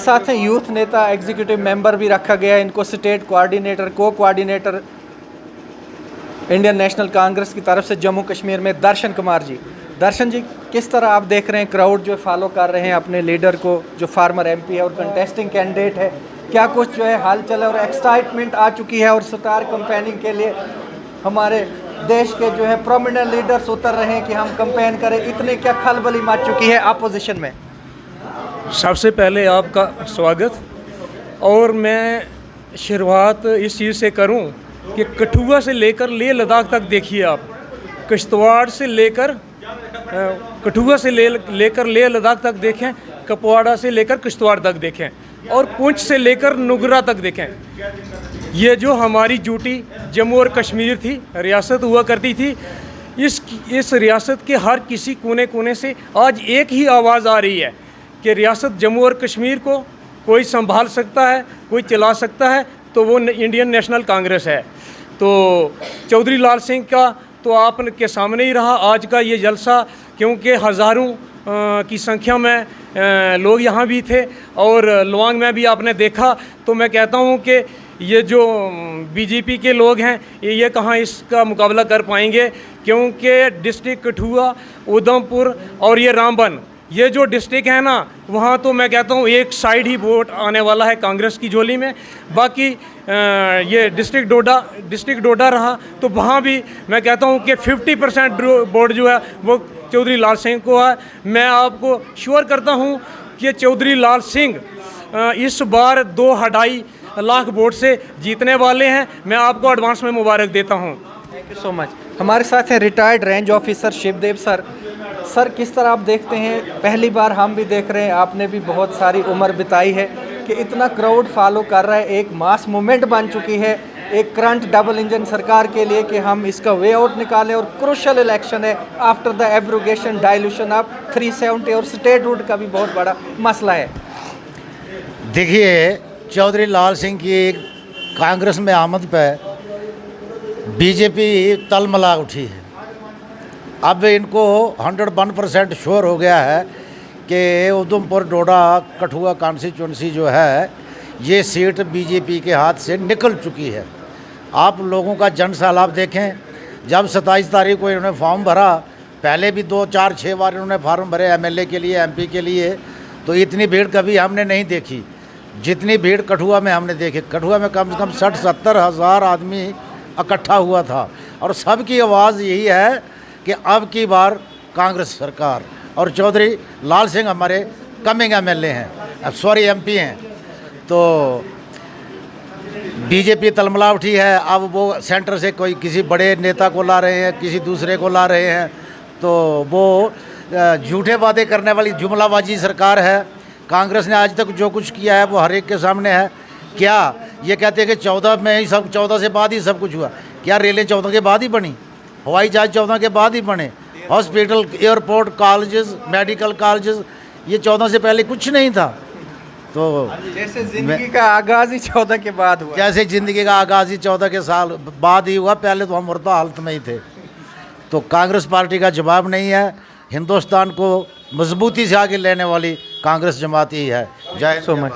साथ हैं यूथ नेता, एग्जीक्यूटिव मेंबर भी रखा गया है, इनको स्टेट कोऑर्डिनेटर, को कोऑर्डिनेटर इंडियन नेशनल कांग्रेस की तरफ से जम्मू कश्मीर में दर्शन कुमार जी। दर्शन जी, किस तरह आप देख रहे हैं क्राउड जो फॉलो कर रहे हैं अपने लीडर को, जो फार्मर एमपी है और कंटेस्टिंग कैंडिडेट है, क्या कुछ जो है हालचाल है और एक्साइटमेंट आ चुकी है और स्टार कैंपेनिंग के लिए हमारे देश के जो है प्रोमिनेंट लीडर्स उतर रहे हैं कि हम कैंपेन करें, इतने क्या खलबली मच चुकी है अपोजिशन में? सबसे पहले आपका स्वागत। और मैं शुरुआत इस चीज़ से करूं कि कठुआ से लेकर लेह लद्दाख तक देखिए आप, किश्तवाड़ से लेकर कठुआ से लेकर लेह लद्दाख तक देखें, कुपवाड़ा से लेकर किश्तवाड़ तक देखें और पुंछ से लेकर नुगरा तक देखें। ये जो हमारी ड्यूटी जम्मू और कश्मीर थी, रियासत हुआ करती थी, इस रियासत के हर किसी कोने कोने से आज एक ही आवाज़ आ रही है कि रियासत जम्मू और कश्मीर को कोई संभाल सकता है, कोई चला सकता है तो वो इंडियन नेशनल कांग्रेस है। तो चौधरी लाल सिंह का तो आपके सामने ही रहा आज का ये जलसा, क्योंकि हज़ारों की संख्या में लोग यहाँ भी थे और लुवांग में भी आपने देखा। तो मैं कहता हूँ कि ये जो बीजेपी के लोग हैं ये कहाँ इसका मुकाबला कर पाएंगे, क्योंकि डिस्ट्रिक्ट कठुआ, उधमपुर और ये रामबन, ये जो डिस्ट्रिक्ट है ना, वहाँ तो मैं कहता हूँ एक साइड ही वोट आने वाला है कांग्रेस की झोली में। बाकी ये डिस्ट्रिक्ट डोडा रहा तो वहाँ भी मैं कहता हूँ कि 50% वोट जो है वो चौधरी लाल सिंह को है। मैं आपको श्योर करता हूँ कि चौधरी लाल सिंह इस बार 2.5 लाख वोट से जीतने वाले हैं। मैं आपको एडवांस में मुबारक देता हूँ। Thank you so much. हमारे साथ हैं retired range officer Shivdev sir. Sir, किस तरह आप देखते हैं, पहली बार हम भी देख रहे हैं, आपने भी बहुत सारी उम्र बिताई है, कि इतना क्राउड फॉलो कर रहा है, एक मास मूवमेंट बन चुकी है एक करंट डबल इंजन सरकार के लिए कि हम इसका वे आउट निकालें और क्रूशल इलेक्शन है after the abrogation dilution of 370 और स्टेटहुड का भी बहुत बड़ा मसला है। देखिए, चौधरी लाल सिंह की कांग्रेस में आमद पर बीजेपी तलमला उठी है। अब इनको 101% श्योर हो गया है कि उधमपुर डोडा कठुआ कॉन्स्टिट्यूंसी जो है ये सीट बीजेपी के हाथ से निकल चुकी है। आप लोगों का जन सैलाब देखें, जब 27 तारीख को इन्होंने फॉर्म भरा, पहले भी 2, 4, 6 बार इन्होंने फॉर्म भरे एमएलए के लिए, एमपी के लिए, तो इतनी भीड़ कभी हमने नहीं देखी जितनी भीड़ कठुआ में हमने देखी। कठुआ में कम से कम 60-70 हज़ार आदमी इकट्ठा हुआ था और सबकी आवाज़ यही है कि अब की बार कांग्रेस सरकार, और चौधरी लाल सिंह हमारे कमिंग एमएलए हैं, सॉरी एमपी हैं। तो बीजेपी तलमला उठी है। अब वो सेंटर से कोई किसी बड़े नेता को ला रहे हैं, किसी दूसरे को ला रहे हैं, तो वो झूठे वादे करने वाली जुमलाबाजी सरकार है। कांग्रेस ने आज तक जो कुछ किया है वो हर एक के सामने है। क्या ये कहते हैं कि 14 में ही सब, 14 से बाद ही सब कुछ हुआ? क्या रेलें 14 के बाद ही बनी? हवाई जहाज 14 के बाद ही बने? Hospital, airport, colleges, medical colleges, ये 14 से पहले कुछ नहीं था। तो जैसे ज़िंदगी का आगाज़ ही 14 के बाद हुआ, जैसे ज़िंदगी का आगाज़ ही 14 के साल बाद ही हुआ, पहले तो हम मुर्दा हालत में ही थे। तो कांग्रेस पार्टी का जवाब नहीं है। हिंदुस्तान को मजबूती से आगे लेने वाली कांग्रेस जमात ही है। जय सो मच।